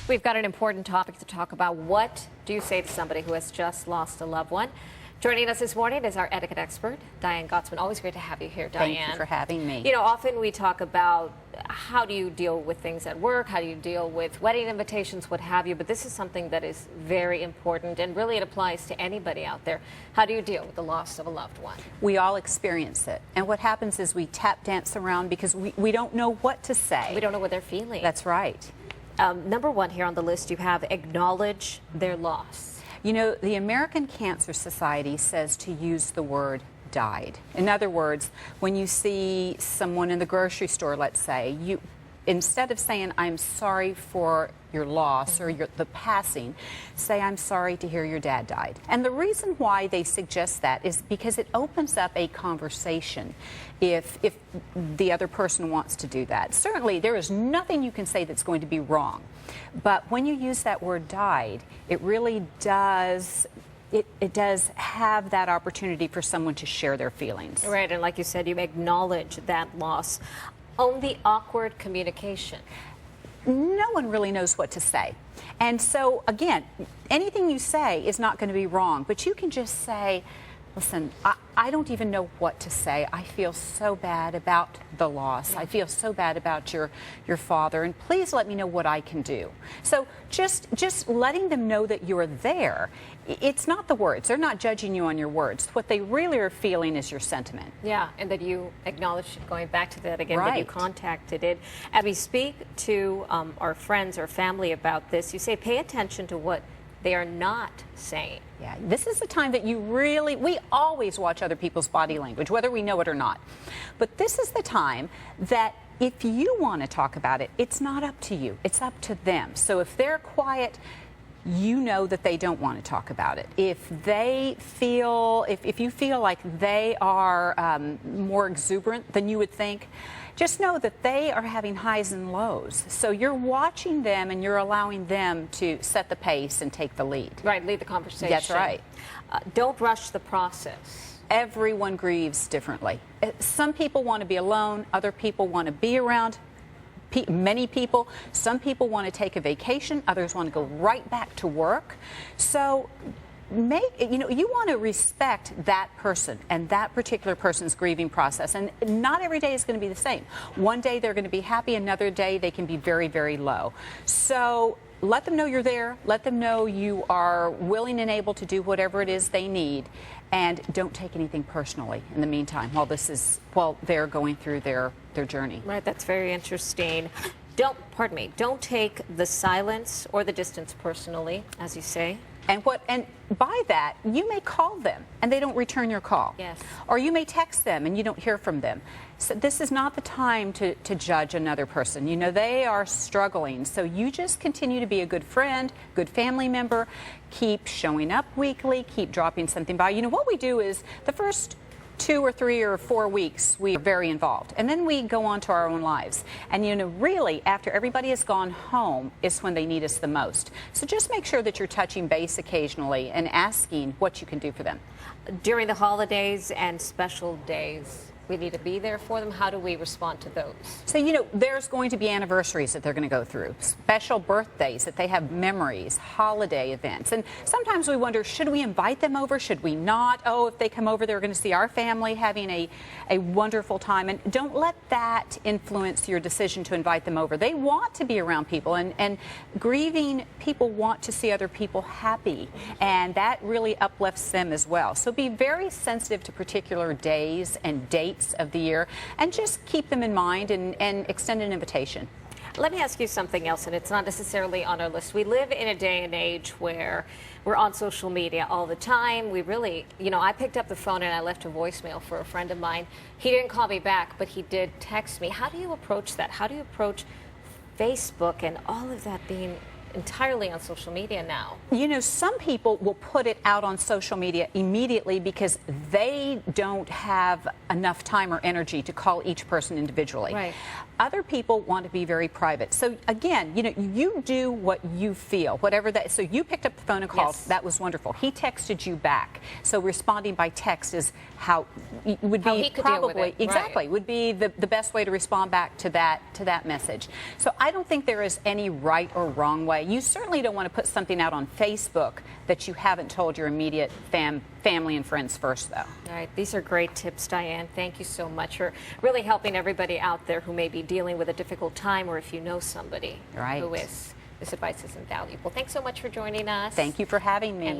We've got an important topic to talk about. What do you say to somebody who has just lost a loved one? Joining us this morning is our etiquette expert, Diane Gottsman. Always great to have you here, Diane. Thank you for having me. You know, often we talk about how do you deal with things at work, how do you deal with wedding invitations, what have you, but this is something that is very important, and really it applies to anybody out there. How do you deal with the loss of a loved one? We all experience it. And what happens is we tap dance around because we don't know what to say. We don't know what they're feeling. That's right. Number one here on the list, you have acknowledge their loss. You know, the American Cancer Society says to use the word died. In other words, when you see someone in the grocery store, let's say, instead of saying, I'm sorry for your loss or the passing, say, I'm sorry to hear your dad died. And the reason why they suggest that is because it opens up a conversation if the other person wants to do that. Certainly, there is nothing you can say that's going to be wrong. But when you use that word died, it really does it does have that opportunity for someone to share their feelings. Right, and like you said, you acknowledge that loss. On the awkward communication, no one really knows what to say. And so, again, anything you say is not going to be wrong, but you can just say, listen, I don't even know what to say. I feel so bad about the loss. I feel so bad about your father, and please let me know what I can do. So just letting them know that you're there. It's not the words. They're not judging you on your words. What they really are feeling is your sentiment. Yeah, and that you acknowledge, going back to that again, right, that you contacted it. As we speak to our friends or family about this, you say pay attention to what they are not saying. Yeah, this is the time that we always watch other people's body language, whether we know it or not. But this is the time that if you want to talk about it, it's not up to you, it's up to them. So if they're quiet, you know that they don't want to talk about it. If you feel like they are more exuberant than you would think, just know that they are having highs and lows. So you're watching them and you're allowing them to set the pace and take the lead. Right, lead the conversation. That's right. Don't rush the process. Everyone grieves differently. Some people want to be alone, other people want to be around many people. Some people want to take a vacation, others want to go right back to work. So you want to respect that person and that particular person's grieving process. And not every day is going to be the same. One day they're going to be happy, another day they can be very, very low. So let them know you're there. Let them know you are willing and able to do whatever it is they need. And don't take anything personally in the meantime while they're going through their journey. Right, that's very interesting. Don't take the silence or the distance personally, as you say. And by that, you may call them and they don't return your call. Yes. Or you may text them and you don't hear from them. So this is not the time to judge another person. You know, they are struggling. So you just continue to be a good friend, good family member. Keep showing up weekly, keep dropping something by. You know, what we do is the first 2 or 3 or 4 weeks, we are very involved. And then we go on to our own lives. And, you know, really, after everybody has gone home is when they need us the most. So just make sure that you're touching base occasionally and asking what you can do for them. During the holidays and special days, we need to be there for them. How do we respond to those? So, you know, there's going to be anniversaries that they're going to go through, special birthdays that they have memories, holiday events. And sometimes we wonder, should we invite them over? Should we not? Oh, if they come over, they're going to see our family having a wonderful time. And don't let that influence your decision to invite them over. They want to be around people, and grieving people want to see other people happy. And that really uplifts them as well. So be very sensitive to particular days and dates of the year, and just keep them in mind and extend an invitation. Let me ask you something else, and it's not necessarily on our list. We live in a day and age where we're on social media all the time. We really, you know, I picked up the phone and I left a voicemail for a friend of mine. He didn't call me back, but he did text me. How do you approach that? How do you approach Facebook and all of that being entirely on social media now? You know, some people will put it out on social media immediately because they don't have enough time or energy to call each person individually. Right. other people want to be very private. So again, you do what you feel, whatever that. So you picked up the phone and called. Yes. That was wonderful. He texted you back. So responding by text is how would How be he could deal with probably it. exactly Right. would be the best way to respond back to that message. So I don't think there is any right or wrong way. You certainly don't want to put something out on Facebook that you haven't told your immediate family and friends first, though. All right, these are great tips, Diane. Thank you so much for really helping everybody out there who may be dealing with a difficult time, or if you know somebody Right. who is. This advice is invaluable. Thanks so much for joining us. Thank you for having me. And